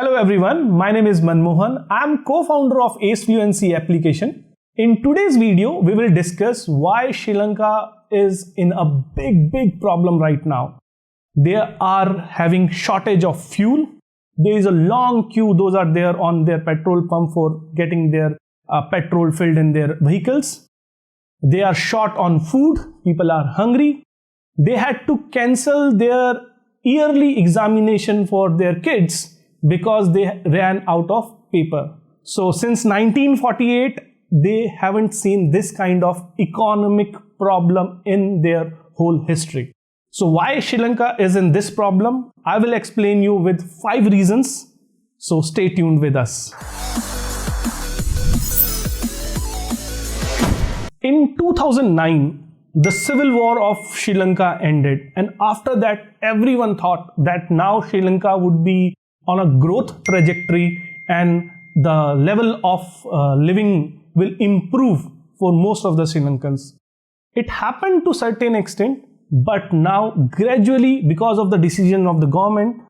Hello everyone, my name is Manmohan. I am co-founder of AceFluency application. In today's video, we will discuss why Sri Lanka is in a big problem right now. They are having shortage of fuel. There is a long queue. Those are there on their petrol pump for getting their petrol filled in their vehicles. They are short on food. People are hungry. They had to cancel their yearly examination for their kids because they ran out of paper. So since 1948, they haven't seen this kind of economic problem in their whole history. So why Sri Lanka is in this problem? I will explain you with 5 reasons. So stay tuned with us. In 2009, the civil war of Sri Lanka ended, and after that everyone thought that now Sri Lanka would be on a growth trajectory and the level of living will improve for most of the Sri Lankans. It happened to a certain extent, but now gradually, because of the decision of the government,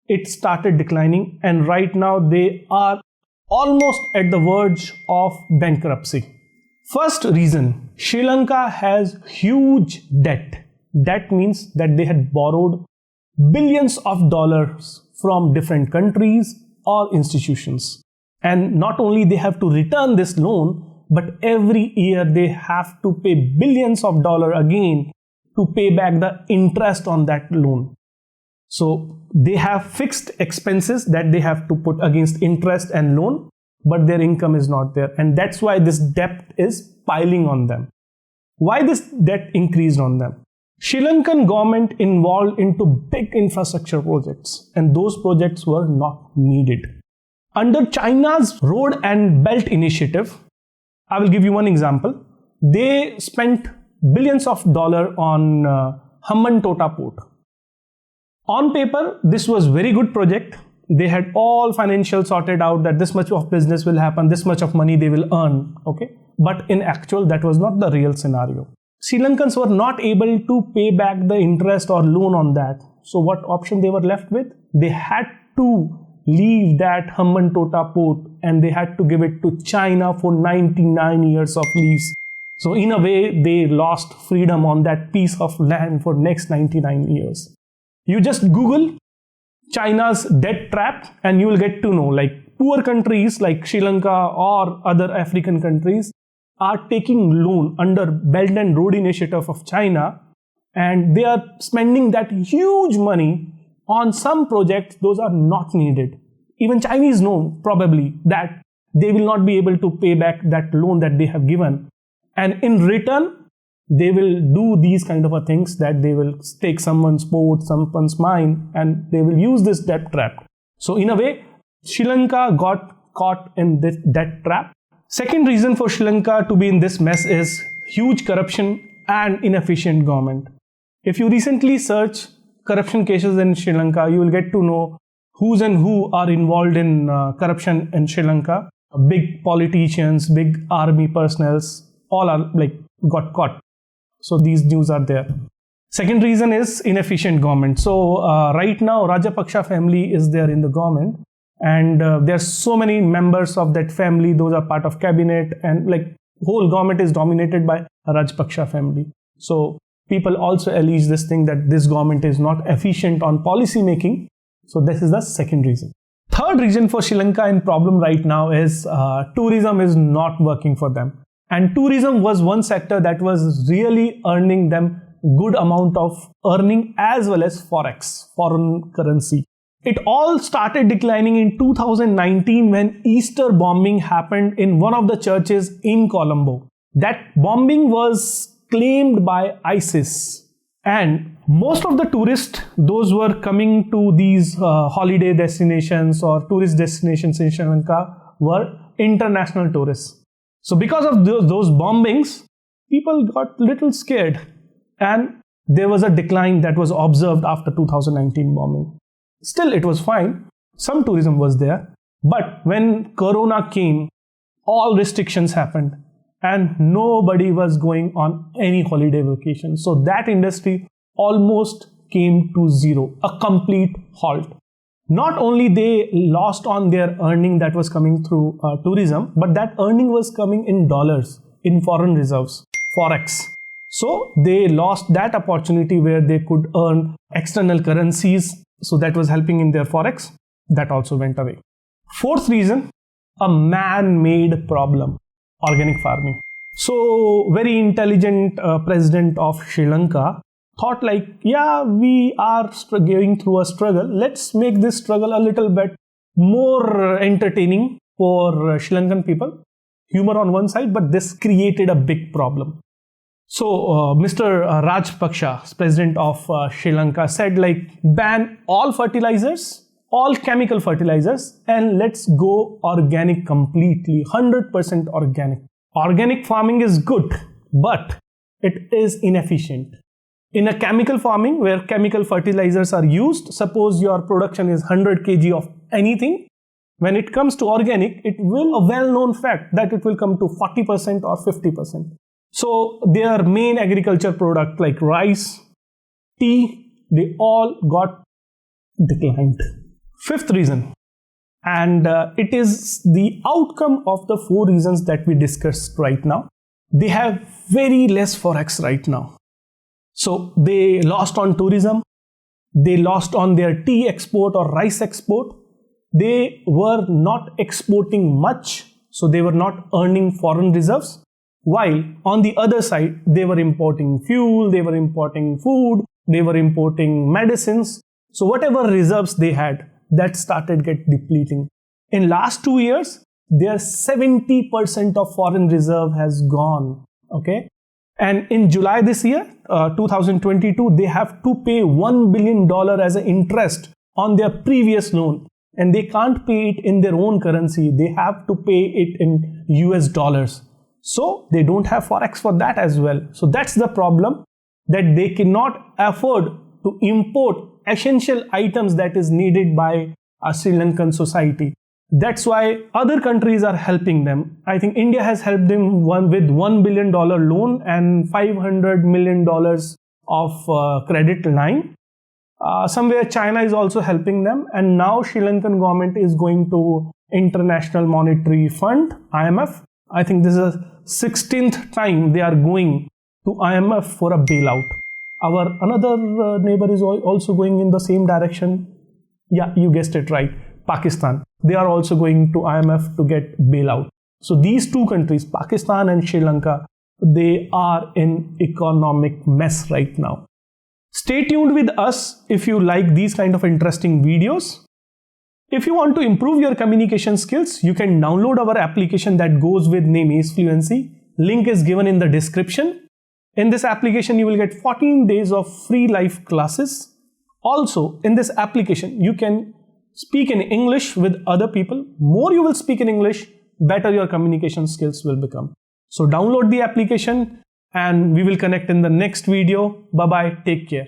it started declining, and right now they are almost at the verge of bankruptcy. First reason, Sri Lanka has huge debt. That means that they had borrowed billions of dollars from different countries or institutions. And not only they have to return this loan, but every year they have to pay billions of dollars again to pay back the interest on that loan. So they have fixed expenses that they have to put against interest and loan, but their income is not there. And that's why this debt is piling on them. Why this debt increased on them? Sri Lankan government involved into big infrastructure projects, and those projects were not needed. Under China's Road and Belt Initiative, I will give you one example. They spent billions of dollars on Hambantota port. On paper, this was very good project. They had all financial sorted out that this much of business will happen, this much of money they will earn. Okay, but in actual, that was not the real scenario. Sri Lankans were not able to pay back the interest or loan on that. So what option they were left with? They had to leave that Hambantota port and they had to give it to China for 99 years of lease. So in a way, they lost freedom on that piece of land for next 99 years. You just Google China's debt trap and you will get to know, like, poor countries like Sri Lanka or other African countries are taking loan under Belt and Road Initiative of China, and they are spending that huge money on some projects. Those are not needed. Even Chinese know probably that they will not be able to pay back that loan that they have given, and in return they will do these kind of things, that they will take someone's port, someone's mine, and they will use this debt trap. So in a way, Sri Lanka got caught in this debt trap. Second reason for Sri Lanka to be in this mess is huge corruption and inefficient government. If you recently search corruption cases in Sri Lanka, you will get to know who's and who are involved in corruption in Sri Lanka. Big politicians, big army personnels, all are got caught. So these news are there. Second reason is inefficient government. So right now Rajapaksa family is there in the government, and there are so many members of that family. Those are part of cabinet, and whole government is dominated by Rajapaksa family. So people also allege this thing that this government is not efficient on policy making. So this is the second reason. Third reason for Sri Lanka in problem right now is tourism is not working for them. And tourism was one sector that was really earning them good amount of earning, as well as Forex, foreign currency. It all started declining in 2019 when Easter bombing happened in one of the churches in Colombo. That bombing was claimed by ISIS, and most of the tourists, those were coming to these holiday destinations or tourist destinations in Sri Lanka, were international tourists. So because of those bombings, people got little scared, and there was a decline that was observed after 2019 bombing. Still, it was fine. Some tourism was there. But when Corona came, all restrictions happened and nobody was going on any holiday vacation. So that industry almost came to zero, a complete halt. Not only they lost on their earning that was coming through tourism, but that earning was coming in dollars, in foreign reserves, Forex. So they lost that opportunity where they could earn external currencies. So that was helping in their Forex. That also went away. Fourth reason, a man-made problem, organic farming. So very intelligent president of Sri Lanka thought like, yeah, we are going through a struggle. Let's make this struggle a little bit more entertaining for Sri Lankan people. Humor on one side, but this created a big problem. So Mr. Rajapaksa, president of Sri Lanka, said like, ban all fertilizers, all chemical fertilizers, and let's go organic completely, 100% organic. Organic farming is good, but it is inefficient. In a chemical farming where chemical fertilizers are used, suppose your production is 100 kg of anything, when it comes to organic, it will a well-known fact that it will come to 40% or 50%. So their main agriculture product like rice, tea, they all got declined. Fifth reason, and it is the outcome of the four reasons that we discussed right now. They have very less Forex right now. So they lost on tourism, they lost on their tea export or rice export. They were not exporting much, so they were not earning foreign reserves. While on the other side, they were importing fuel, they were importing food, they were importing medicines. So whatever reserves they had, that started get depleting. In last 2 years, their 70% of foreign reserve has gone. Okay. And in July this year, 2022, they have to pay $1 billion as an interest on their previous loan. And they can't pay it in their own currency. They have to pay it in US dollars. So they don't have Forex for that as well. So that's the problem, that they cannot afford to import essential items that is needed by a Sri Lankan society. That's why other countries are helping them. I think India has helped them with $1 billion loan and $500 million of credit line. Somewhere China is also helping them, and now Sri Lankan government is going to International Monetary Fund, IMF. I think this is the 16th time they are going to IMF for a bailout. Our another neighbor is also going in the same direction. Yeah, you guessed it right, Pakistan. They are also going to IMF to get bailout. So these two countries, Pakistan and Sri Lanka, they are in economic mess right now. Stay tuned with us if you like these kind of interesting videos. If you want to improve your communication skills, you can download our application that goes with name AceFluency. Link is given in the description. In this application, you will get 14 days of free live classes. Also, in this application, you can speak in English with other people. More you will speak in English, better your communication skills will become. So download the application and we will connect in the next video. Bye-bye. Take care.